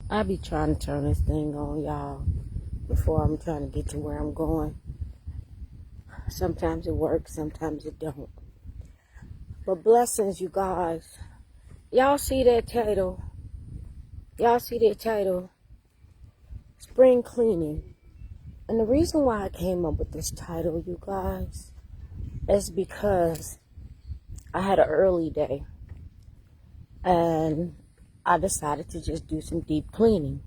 I be trying to turn this thing on, y'all, before I'm trying to get to where I'm going. Sometimes it works, sometimes it don't. But blessings, you guys. Y'all see that title? Y'all see that title? Spring cleaning. And the reason why I came up with this title, you guys, is because I had an early day. And I decided to just do some deep cleaning.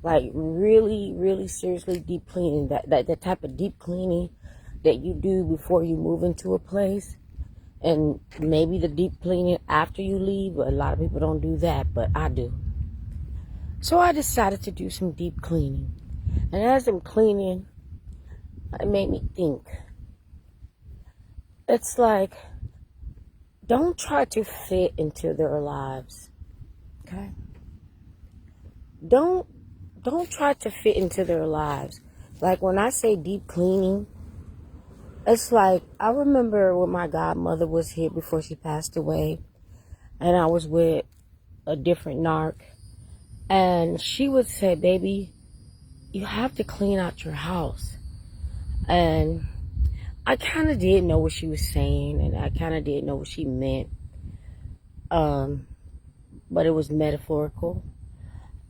Like really, really seriously deep cleaning. That type of deep cleaning that you do before you move into a place. And maybe the deep cleaning after you leave. But a lot of people don't do that, but I do. So I decided to do some deep cleaning. And as I'm cleaning, it made me think. It's like, don't try to fit into their lives. Okay? Don't try to fit into their lives. Like when I say deep cleaning, it's like, I remember when my godmother was here before she passed away, and I was with a different narc, and she would say, baby, you have to clean out your house. And I kind of did know what she was saying, and I kind of did know what she meant, but it was metaphorical.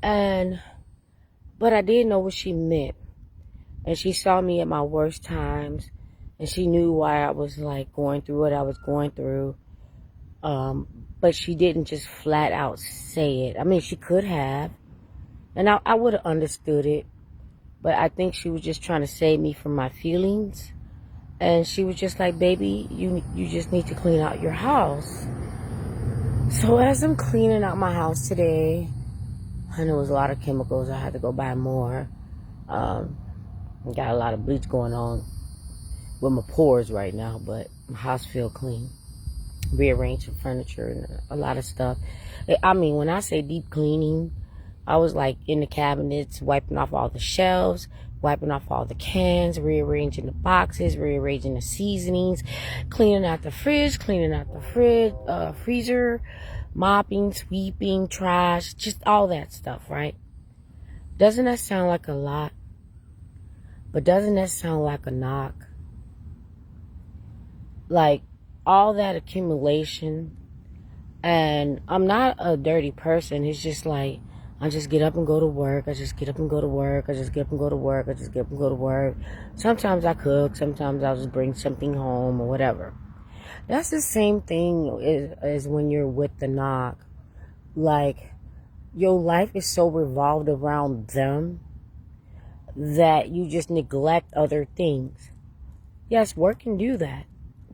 But I did know what she meant. And she saw me at my worst times. And she knew why I was like going through what I was going through. But she didn't just flat out say it. I mean, she could have. And I would have understood it. But I think she was just trying to save me from my feelings. And she was just like, baby, you just need to clean out your house. So as I'm cleaning out my house today, and there was a lot of chemicals. I had to go buy more. Got a lot of bleach going on with my pores right now, but my house feel clean. Rearranging furniture and a lot of stuff. I mean, when I say deep cleaning, I was like in the cabinets, wiping off all the shelves, wiping off all the cans, rearranging the boxes, rearranging the seasonings, cleaning out the fridge, cleaning out the freezer, mopping, sweeping, trash, just all that stuff, right? Doesn't that sound like a lot? But doesn't that sound like a knock? Like all that accumulation. And I'm not a dirty person. It's just like, I just get up and go to work. I just get up and go to work. I just get up and go to work. I just get up and go to work. Sometimes I cook. Sometimes I'll just bring something home or whatever. That's the same thing as when you're with the knock. Like, your life is so revolved around them that you just neglect other things. Yes, work can do that.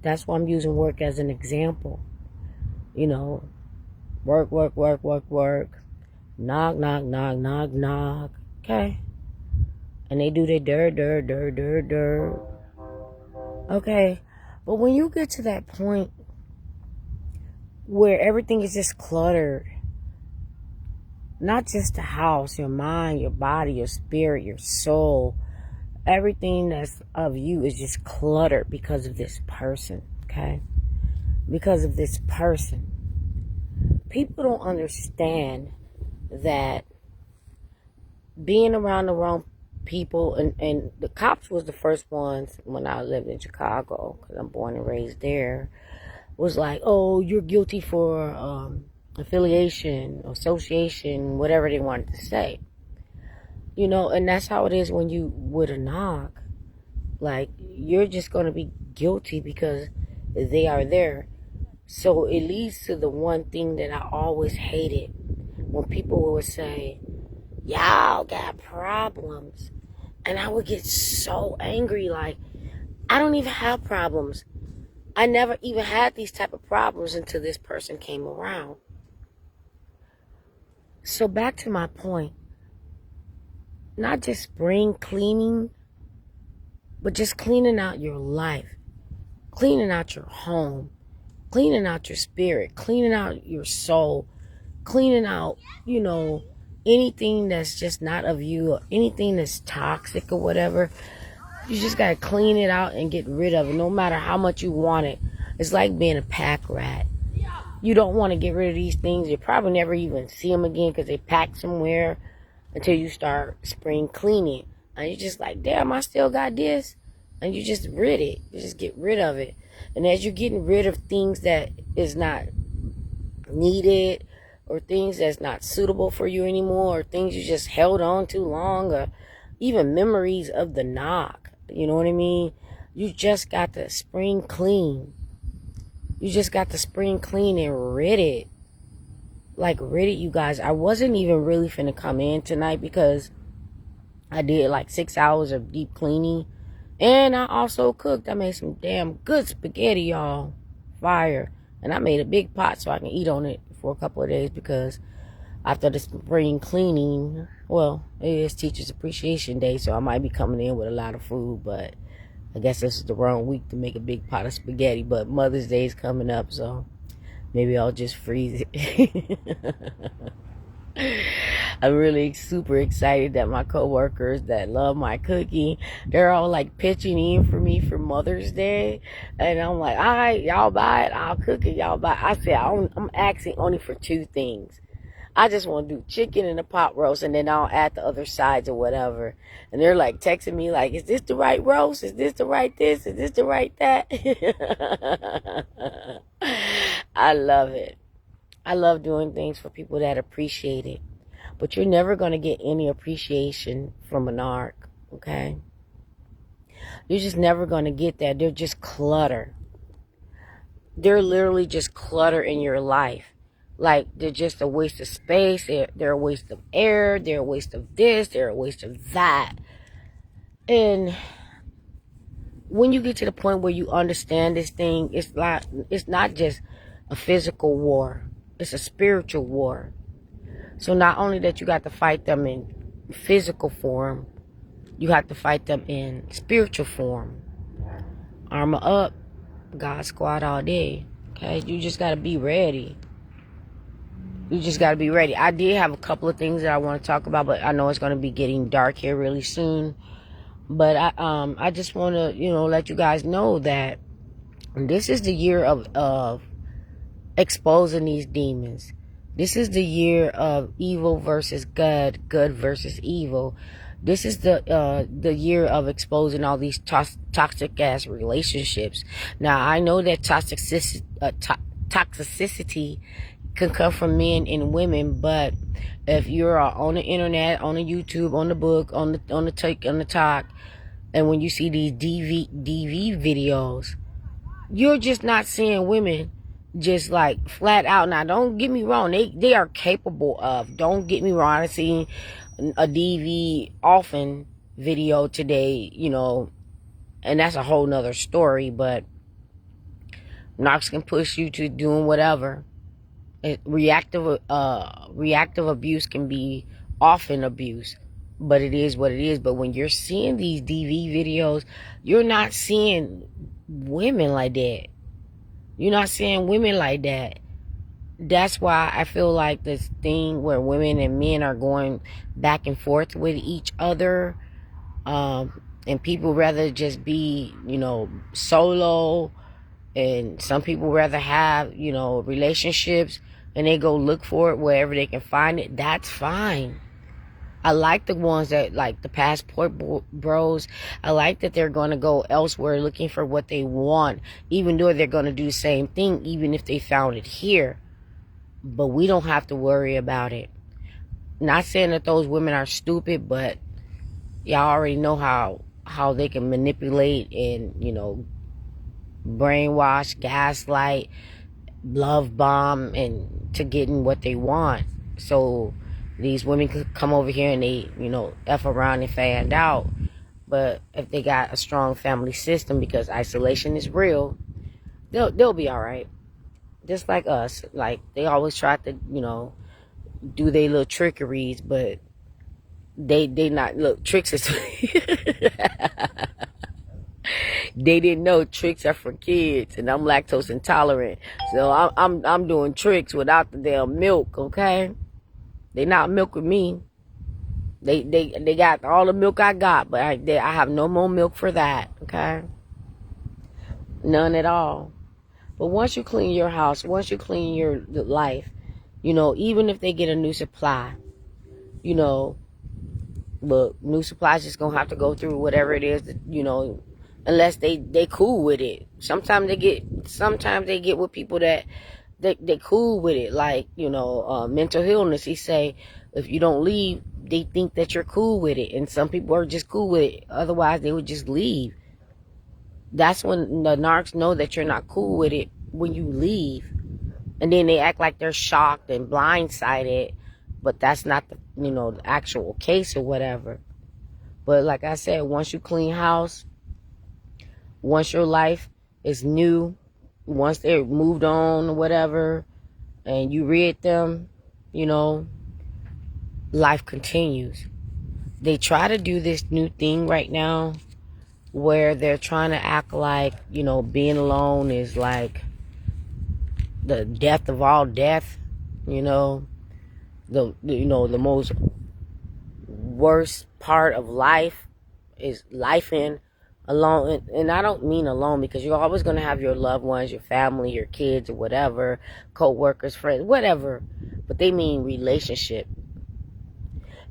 That's why I'm using work as an example. You know, work. Knock, knock, knock, knock, knock. Okay. And they do their dirt. Okay. But when you get to that point where everything is just cluttered, not just the house, your mind, your body, your spirit, your soul, everything that's of you is just cluttered because of this person, okay? Because of this person. People don't understand that being around the wrong people, and the cops was the first ones when I lived in Chicago, because I'm born and raised there, was like, oh, you're guilty for affiliation, association, whatever they wanted to say. You know, and that's how it is when you with a knock. Like, you're just going to be guilty because they are there. So it leads to the one thing that I always hated. When people would say, y'all got problems. And I would get so angry. Like, I don't even have problems. I never even had these type of problems until this person came around. So back to my point. Not just spring cleaning, but just cleaning out your life. Cleaning out your home. Cleaning out your spirit. Cleaning out your soul. Cleaning out, you know, anything that's just not of you, or anything that's toxic or whatever. You just gotta clean it out and get rid of it, no matter how much you want it. It's like being a pack rat. You don't want to get rid of these things. You probably never even see them again because they packed somewhere until you start spring cleaning. And you're just like, damn, I still got this. And you just rid it. You just get rid of it. And as you're getting rid of things that is not needed, or things that's not suitable for you anymore, or things you just held on too long, or even memories of the knock, you know what I mean? You just got to spring clean. You just got to spring clean and rid it. Like, rid it, you guys. I wasn't even really finna come in tonight because I did like 6 hours of deep cleaning. And I also cooked. I made some damn good spaghetti, y'all. Fire. And I made a big pot so I can eat on it for a couple of days because after the spring cleaning, well, it is Teachers Appreciation Day, so I might be coming in with a lot of food, but I guess this is the wrong week to make a big pot of spaghetti. But Mother's Day is coming up, so maybe I'll just freeze it. I'm really super excited that my coworkers that love my cooking, they're all like pitching in for me for Mother's Day. And I'm like, all right, y'all buy it, I'll cook it, y'all buy it. I said, I'm asking only for 2 things. I just want to do chicken and a pot roast, and then I'll add the other sides or whatever. And they're like texting me like, is this the right roast? Is this the right this? Is this the right that? I love it. I love doing things for people that appreciate it. But you're never going to get any appreciation from an arc, okay? You're just never going to get that. They're just clutter. They're literally just clutter in your life. Like, they're just a waste of space. They're a waste of air. They're a waste of this. They're a waste of that. And when you get to the point where you understand this thing, it's not just a physical war. It's a spiritual war. So not only that you got to fight them in physical form, you have to fight them in spiritual form. Armor up, God squad all day. Okay, you just got to be ready. You just got to be ready. I did have a couple of things that I want to talk about, but I know it's going to be getting dark here really soon. But I just want to, let you guys know that this is the year of exposing these demons. This is the year of evil versus good, good versus evil. This is the year of exposing all these toxic ass relationships. Now I know that toxicity can come from men and women, but if you're on the internet, on the YouTube, on the book, on the talk, and when you see these DV videos, you're just not seeing women just like flat out. Now don't get me wrong, they are capable of, don't get me wrong, I seen a DV often video today, and that's a whole nother story, but Knox can push you to doing whatever. Reactive abuse can be often abuse, but it is what it is. But when you're seeing these DV videos, you're not seeing women like that. You're not seeing women like that. That's why I feel like this thing where women and men are going back and forth with each other, and people rather just be, solo, and some people rather have, relationships, and they go look for it wherever they can find it. That's fine. I like the ones that, like the passport bros. I like that they're going to go elsewhere looking for what they want, even though they're going to do the same thing, even if they found it here. But we don't have to worry about it. Not saying that those women are stupid, but y'all already know how they can manipulate and, brainwash, gaslight, love bomb, and to getting what they want. So these women could come over here and they, F around and find out. But if they got a strong family system, because isolation is real, they'll be all right. Just like us. Like, they always try to, do their little trickeries, but they not, look, tricks is... They didn't know tricks are for kids, and I'm lactose intolerant. So I'm doing tricks without the damn milk, okay? They not milk with me. They got all the milk I got, but I have no more milk for that, okay? None at all. But once you clean your house, once you clean your life, you know, even if they get a new supply, you know, but new supplies just gonna have to go through whatever it is that, you know, unless they cool with it. Sometimes they get with people that they cool with it, like, you know, mental illness. He say if you don't leave, they think that you're cool with it, and some people are just cool with it. Otherwise, they would just leave. That's when the narcs know that you're not cool with it, when you leave, and then they act like they're shocked and blindsided, but that's not the, you know, the actual case or whatever. But like I said, once you clean house, once your life is new, once they're moved on or whatever, and you rid them, you know, life continues. They try to do this new thing right now where they're trying to act like, you know, being alone is like the death of all death, you know, the most worst part of life is life in alone. And I don't mean alone, because you're always going to have your loved ones, your family, your kids, or whatever, co-workers, friends, whatever. But they mean relationship.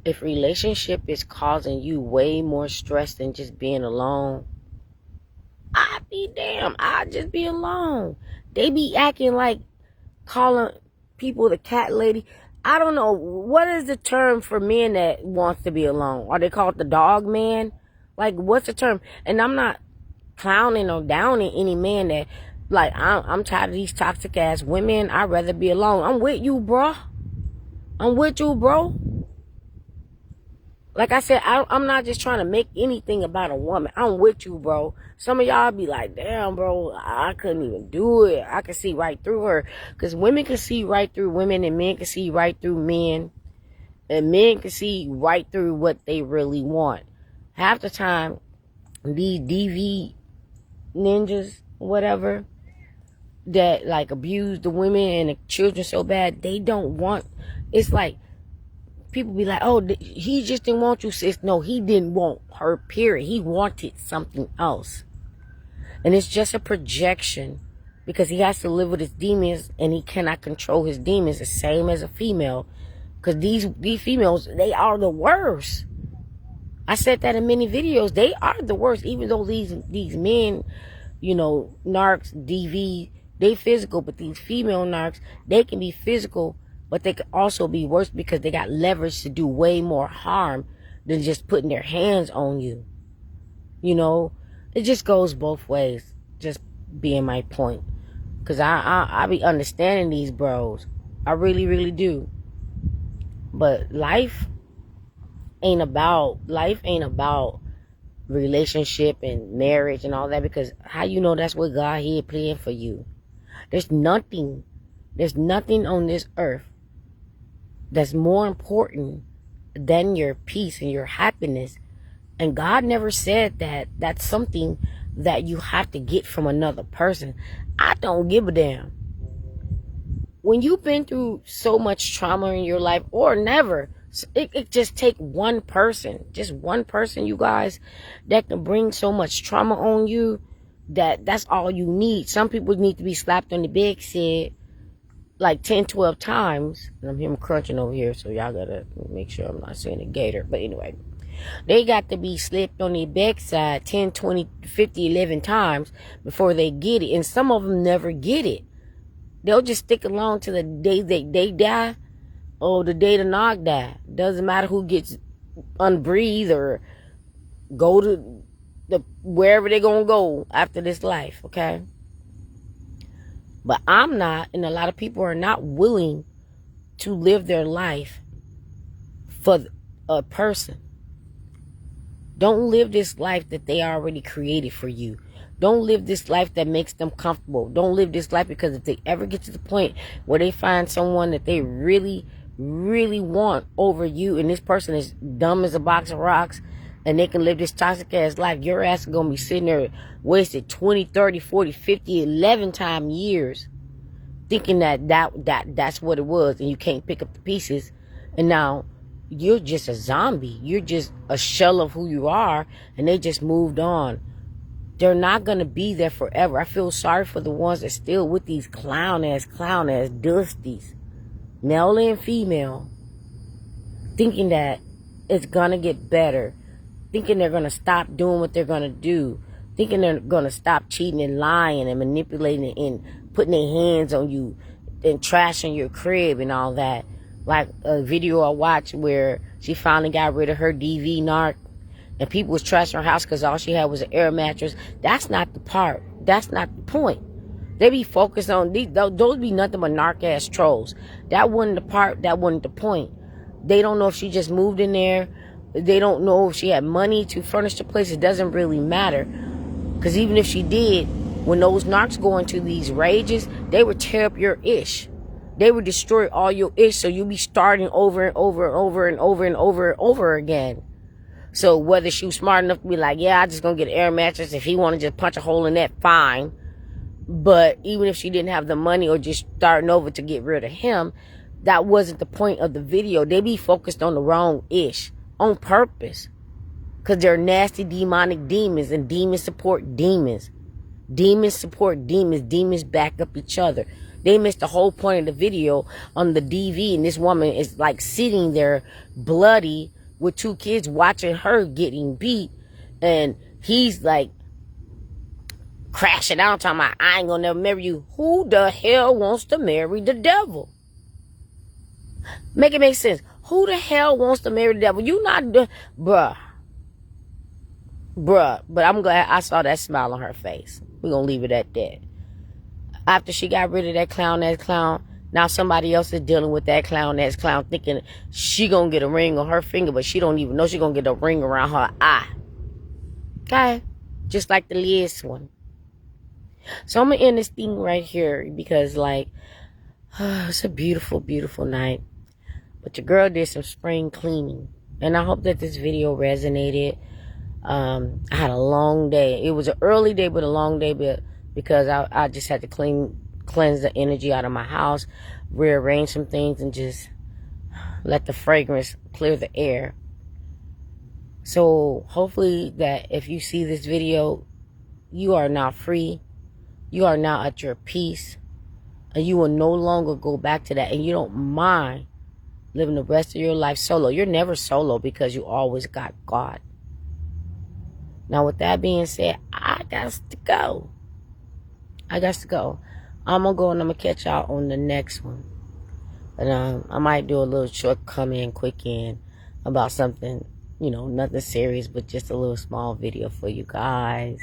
If relationship is causing you way more stress than just being alone, I'd be damn, I'd just be alone. They be acting like calling people the cat lady. I don't know, what is the term for men that wants to be alone? Are they called the dog man? Like, what's the term? And I'm not clowning or downing any man that, like, I'm tired of these toxic ass women. I'd rather be alone. I'm with you, bro. I'm with you, bro. Like I said, I'm not just trying to make anything about a woman. I'm with you, bro. Some of y'all be like, damn, bro, I couldn't even do it. I can see right through her. Because women can see right through women, and men can see right through men. And men can see right through what they really want. Half the time, these DV ninjas, whatever, that like abuse the women and the children so bad, they don't want, it's like, people be like, oh, he just didn't want you, sis. No, he didn't want her, period. He wanted something else. And it's just a projection, because he has to live with his demons, and he cannot control his demons the same as a female. Because these females, they are the worst. I said that in many videos. They are the worst. Even though these men, you know, narcs, DV, they physical. But these female narcs, they can be physical, but they could also be worse, because they got leverage to do way more harm than just putting their hands on you. You know, it just goes both ways. Just being my point. Because I be understanding these bros. I really, really do. But life ain't about relationship and marriage and all that, because how you know that's what God had planned for you? There's nothing on this earth that's more important than your peace and your happiness. And God never said that that's something that you have to get from another person. I don't give a damn. When you've been through so much trauma in your life, or never, it just take one person, you guys, that can bring so much trauma on you, that's all you need. Some people need to be slapped on the big head like 10, 12 times. And I'm hearing crunching over here, so y'all gotta make sure I'm not saying a gator. But anyway, they got to be slapped on their backside 10, 20, 50, 11 times before they get it. And some of them never get it. They'll just stick along to the day they die, or the day the knock die. Doesn't matter who gets unbreathed or go to wherever they're gonna go after this life, okay? But I'm not, and a lot of people are not willing to live their life for a person. Don't live this life that they already created for you. Don't live this life that makes them comfortable. Don't live this life, because if they ever get to the point where they find someone that they really, really want over you, and this person is dumb as a box of rocks, and they can live this toxic ass life, your ass is going to be sitting there wasted 20, 30, 40, 50, 11 time years thinking that's what it was, and you can't pick up the pieces. And now you're just a zombie. You're just a shell of who you are, and they just moved on. they're not going to be there forever. I feel sorry for the ones that still with these clown-ass dusties, male and female, thinking that it's going to get better, thinking they're going to stop doing what they're going to do, thinking they're going to stop cheating and lying and manipulating and putting their hands on you and trashing your crib and all that. Like a video I watched where she finally got rid of her DV narc and people was trashing her house because all she had was an air mattress. That's not the part. That's not the point. They be focused on, those be nothing but narc-ass trolls. That wasn't the part, that wasn't the point. They don't know if she just moved in there. They don't know if she had money to furnish the place. It doesn't really matter. Because even if she did, when those narcs go into these rages, they would tear up your ish. They would destroy all your ish, so you'll be starting over and over and over and over and over and over again. So whether she was smart enough to be like, yeah, I just gonna get an air mattress. If he want to just punch a hole in that, fine. But even if she didn't have the money or just starting over to get rid of him, that wasn't the point of the video. They be focused on the wrong ish on purpose. Because they're nasty demonic demons, and demons support demons. Demons support demons. Demons back up each other. They missed the whole point of the video on the DV, and this woman is like sitting there bloody with 2 kids watching her getting beat, and he's like crashing out talking about, I ain't gonna never marry you. Who the hell wants to marry the devil? Make it make sense. Who the hell wants to marry the devil? You not bruh. But I'm glad I saw that smile on her face. We're gonna leave it at that. After she got rid of that clown-ass clown, now somebody else is dealing with that clown-ass clown, thinking she gonna get a ring on her finger, but she don't even know she gonna get a ring around her eye. Okay? Just like the last one. So I'm gonna end this thing right here because, like, it's a beautiful, beautiful night. But your girl did some spring cleaning. And I hope that this video resonated. I had a long day. It was an early day, but a long day, but because I just had to cleanse the energy out of my house, rearrange some things, and just let the fragrance clear the air. So hopefully that if you see this video, you are now free. You are now at your peace. And you will no longer go back to that. And you don't mind living the rest of your life solo. You're never solo because you always got God. Now, with that being said, I got to go. I'm going to go and I'm going to catch y'all on the next one. But I might do a little short come in, quick in about something, you know, nothing serious, but just a little small video for you guys.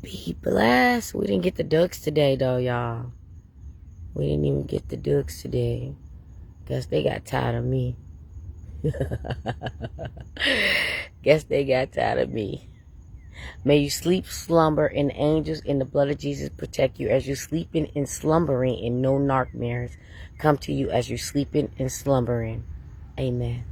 Be blessed. We didn't get the ducks today, though, y'all. We didn't even get the ducks today. Guess they got tired of me. Guess they got tired of me. May you sleep, slumber, and angels in the blood of Jesus protect you as you're sleeping and slumbering, and no nightmares come to you as you're sleeping and slumbering. Amen.